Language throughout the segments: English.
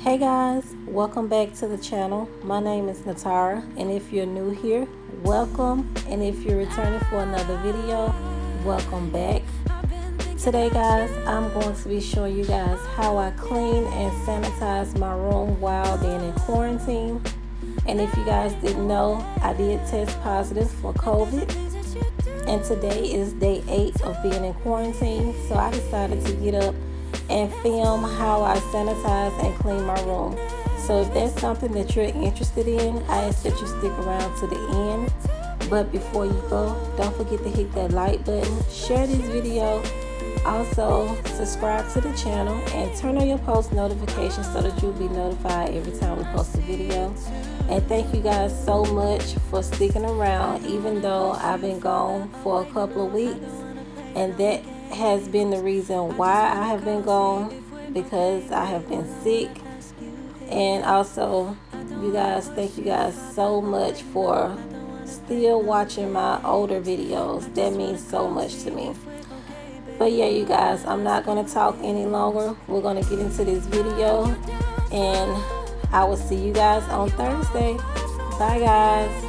Hey guys, welcome back to the channel. My name is Natara, and if you're new here, welcome, and if you're returning for another video, welcome back. Today guys, I'm going to be showing you guys how I clean and sanitize my room while being in quarantine. And if you guys didn't know, I did test positive for COVID, and today is day 8 of being in quarantine, so I decided to get up and film how I sanitize and clean my room. So if that's something that you're interested in, I ask that you stick around to the end. But before you go, don't forget to hit that like button, share this video, also subscribe to the channel, and turn on your post notifications so that you'll be notified every time we post a video. And thank you guys so much for sticking around, even though I've been gone for a couple of weeks, and that has been the reason why I have been gone, because I have been sick. And also, you guys, thank you guys so much for still watching my older videos. That means so much to me. But yeah, you guys, I'm not going to talk any longer. We're going to get into this video, and I will see you guys on Thursday. Bye guys.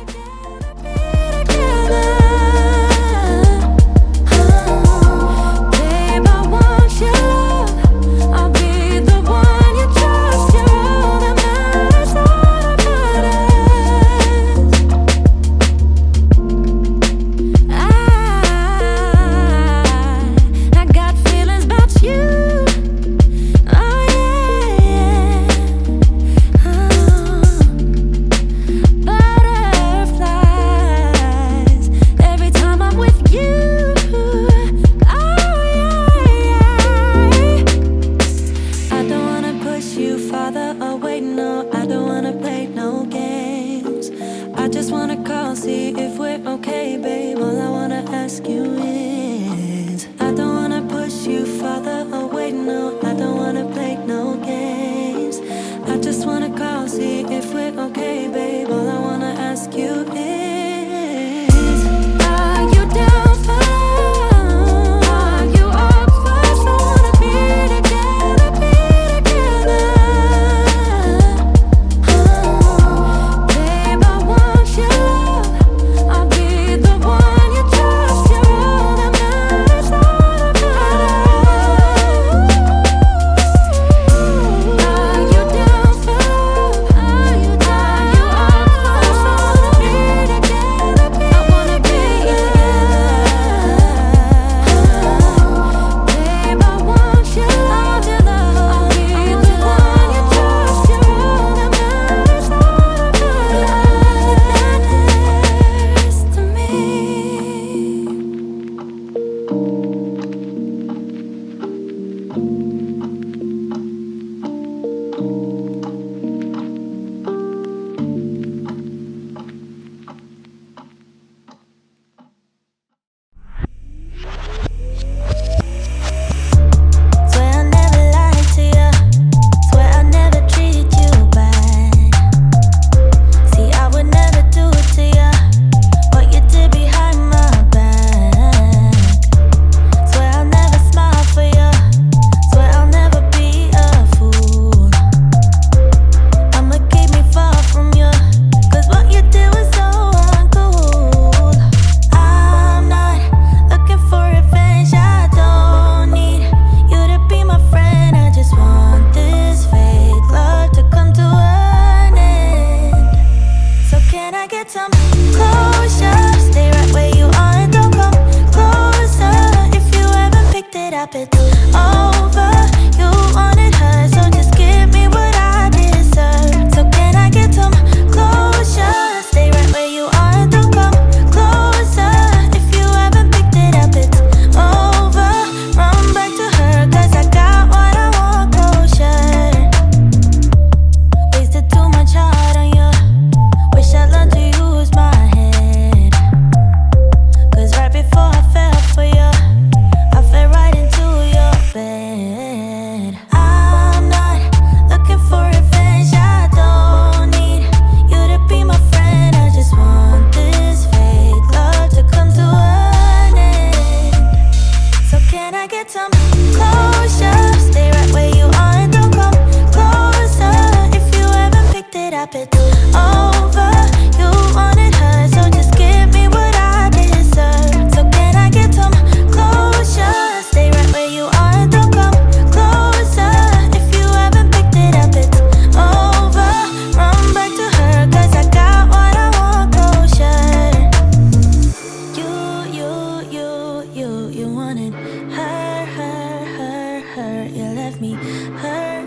makes me hurt.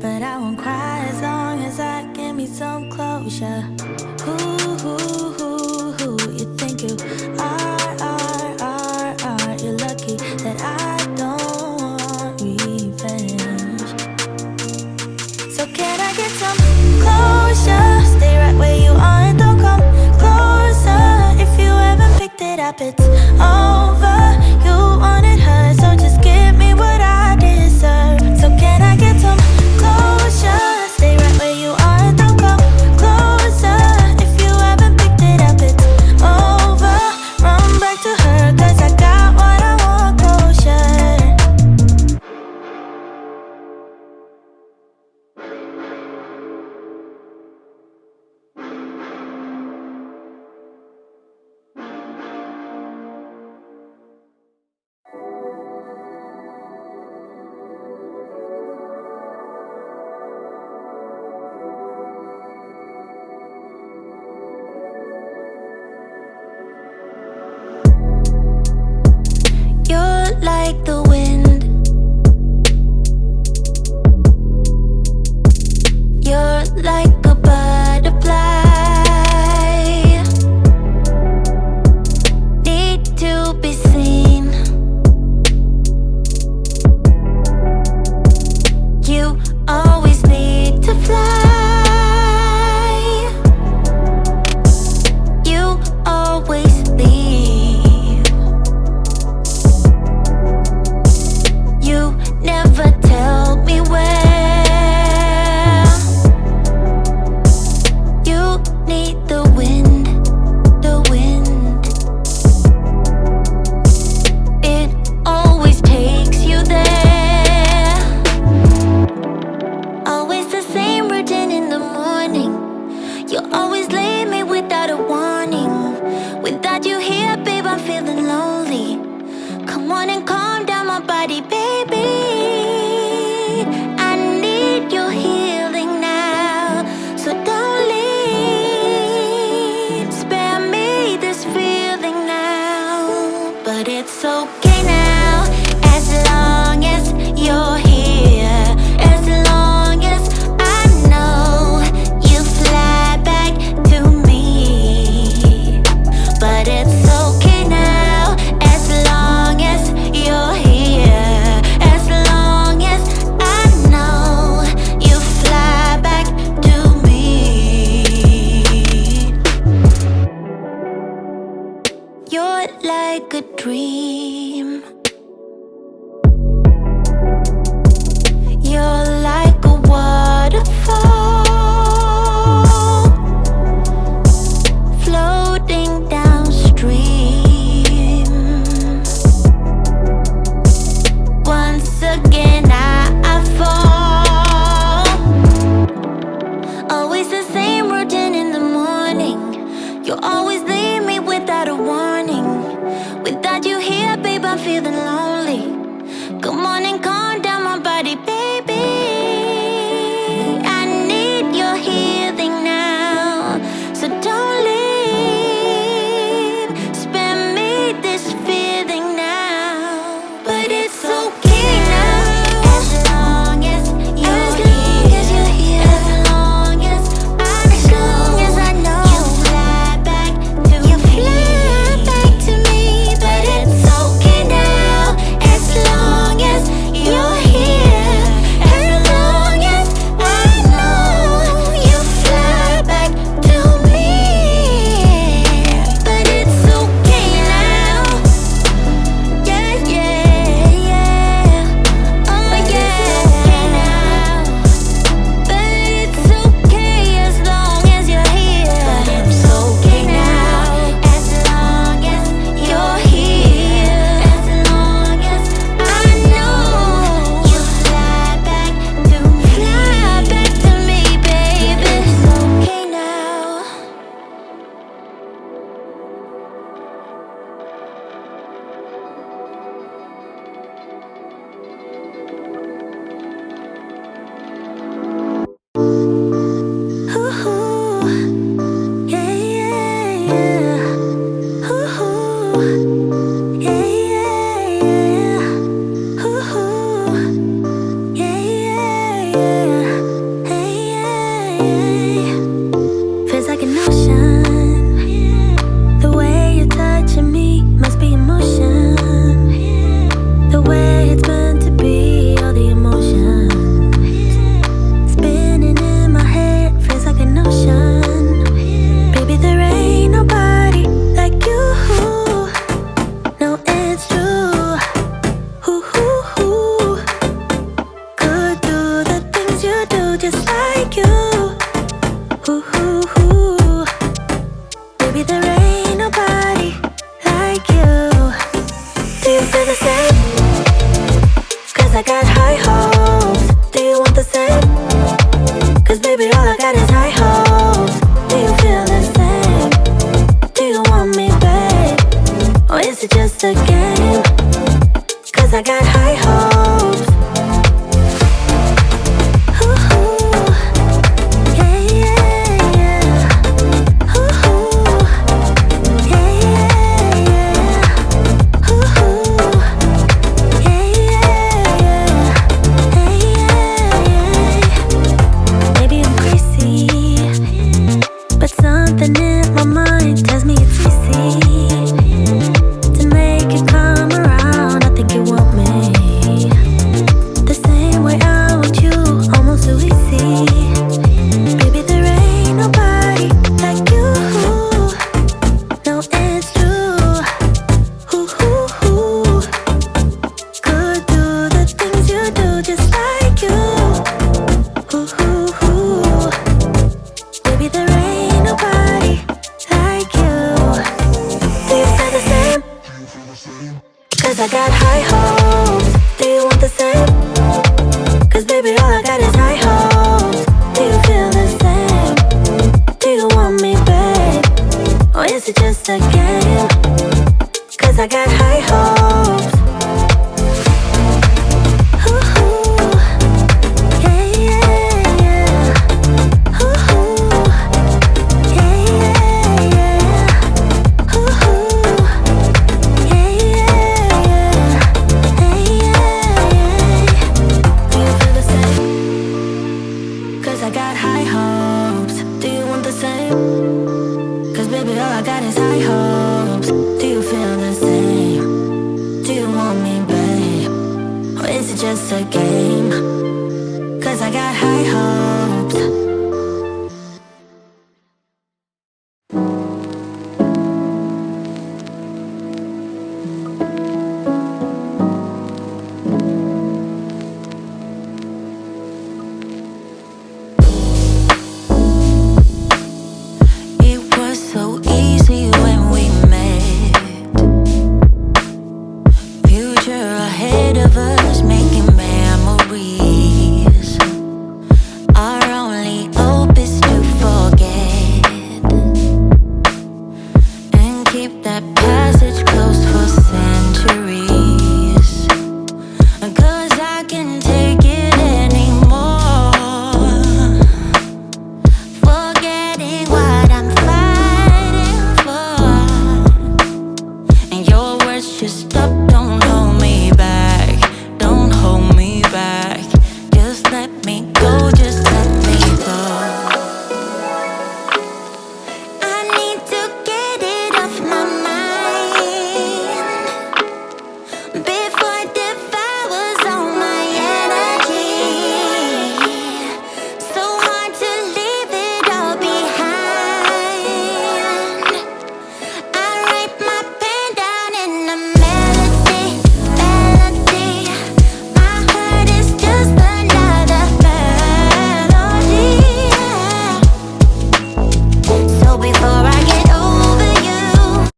But I won't cry as long as I give me some closure. Who you think you are. You're lucky that I don't want revenge. So can I get some closure? Stay right where you are and don't come closer. If you haven't picked it up, it's over. You wanted her, so just give me what I deserve. So can I get some closure? Stay right where you are and don't come closer. If you haven't picked it up, it's over. Run back to her, 'cause I got what I want, closure. You're like the wind. You're like a butterfly. Need to be seen. You always need to fly. You always leave. You never tell me where. You need the wind, the wind. It always takes you there. Always the same routine in the morning. You always leave me without a warning. Without you here, babe, I'm feeling lonely. Come on and calm down my body, baby. I need your healing now, so don't leave. Spare me this feeling now, but it's okay now, as long as you're here. As long as I know you fly back to me. But it's okay now, as long as you're here. As long as I know you fly back to me. You're like a dream. You're like a waterfall, floating downstream. Once again I fall. Always the same routine in the morning. You always leave me without a warning. Without you here, babe, I'm I got high hopes. Do you want the same? Cause baby, all I got is high hopes. Do you feel the same? Do you want me, babe? Or is it just a game? Cause I got high hopes. Ooh, yeah, yeah, yeah. Ooh, yeah, yeah, yeah. Ooh, yeah, yeah, yeah. Maybe I'm crazy, but something in my mind tells me it's easy to make it come around. I think you want me the same way I want you, almost so easy. Baby, there ain't nobody like you. No, it's true. Could do the things you do just like you. Baby, there ain't nobody like you. Do you feel the same? Cause I got high hopes. Do you want the same? Cause baby, all I got is high hopes. Do you feel the same? Do you want me, babe? Or is it just a game? Cause I got high hopes. Ooh, yeah, yeah, yeah. Ooh, yeah, yeah, yeah. Ooh, yeah, yeah, yeah. Do you feel the same? Cause I got high hopes. Do you want the same? Cause baby, all I got is high hopes. Do you feel the same? Do you want me, babe? Or is it just a game?